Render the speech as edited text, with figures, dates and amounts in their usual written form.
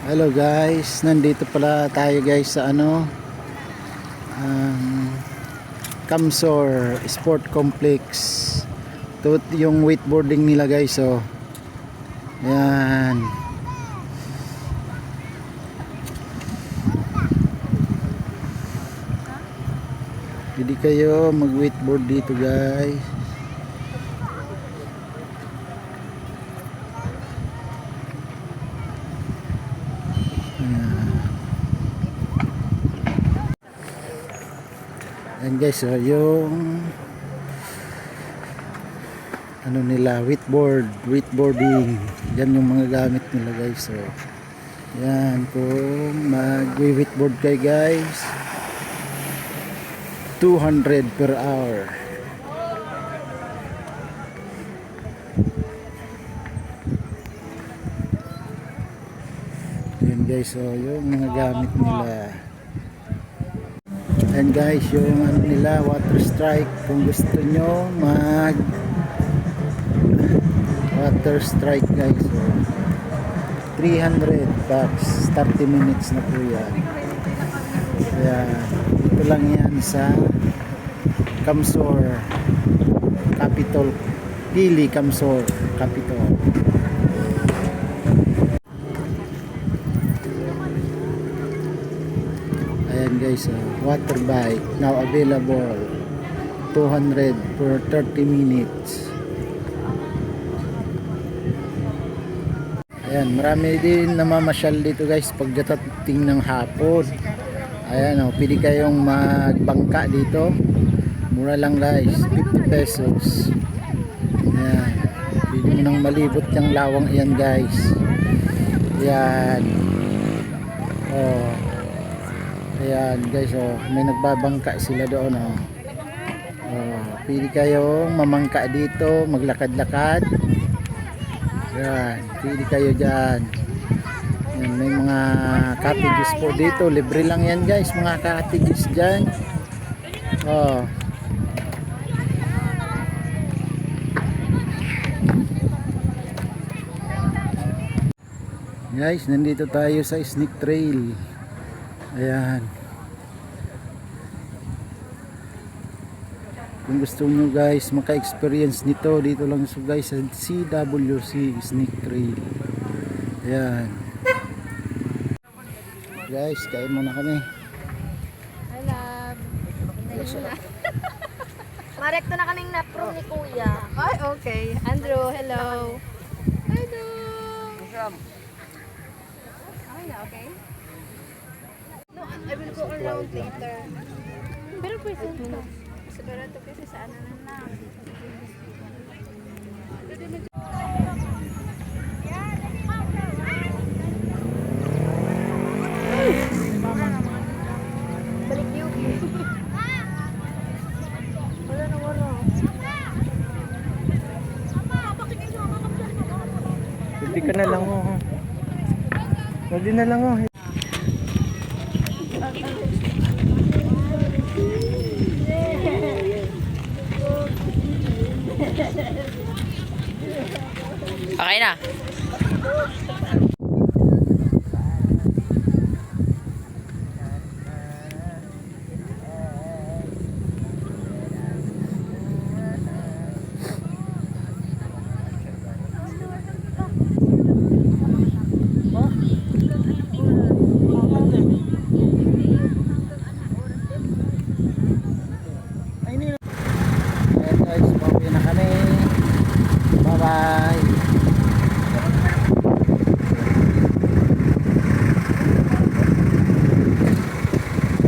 Hello guys, nandito pala tayo guys sa Camsor Sport Complex. Ito yung wakeboarding nila guys, oh. Yan. Pwede kayo mag wakeboard dito guys. Yan guys, so yung nila, wakeboarding. Yan yung mga gamit nila guys. So yan, kung mag-wakeboard kayo guys, 200 per hour. Yan guys, so yung mga gamit nila. And guys, yung nila, water strike, kung gusto nyo mag water strike guys, so 300 bucks, 30 minutes na po yan. Kaya ito lang yan sa Camsor Capitol, Pili Camsor Capitol. Ayan guys, water bike now available, 200 per 30 minutes. Ayan, marami din namamasyal dito guys pagdating ng hapon. Ayan, pwede kayong magbangka dito, mura lang guys, 50 pesos. Ayan, pwede mo nang malibot yung lawang yan guys. Ayan, oh. Ayan guys, may nagbabangka sila doon, pwede kayong mamangka dito, maglakad-lakad. Ayan, pwede kayo dyan. Ayan, may mga cottages po dito, libre lang yan guys, mga cottages dyan. Guys, nandito tayo sa Snake Trail. Ayan, kung gusto nyo guys maka-experience nito, dito lang so guys sa CWC Snake Trail. Ayan guys, kain muna kami. I love. Marekto na kaming na-prom ni Kuya. Ay, okay. Andrew, hello. Hello. Okay na, okay? No, I will go around later. Pero pwede na. Sigurado kasi sa ano na lang. Balik yung. Wala na wala. Pwede ka na lang, pwede na lang, Okay na.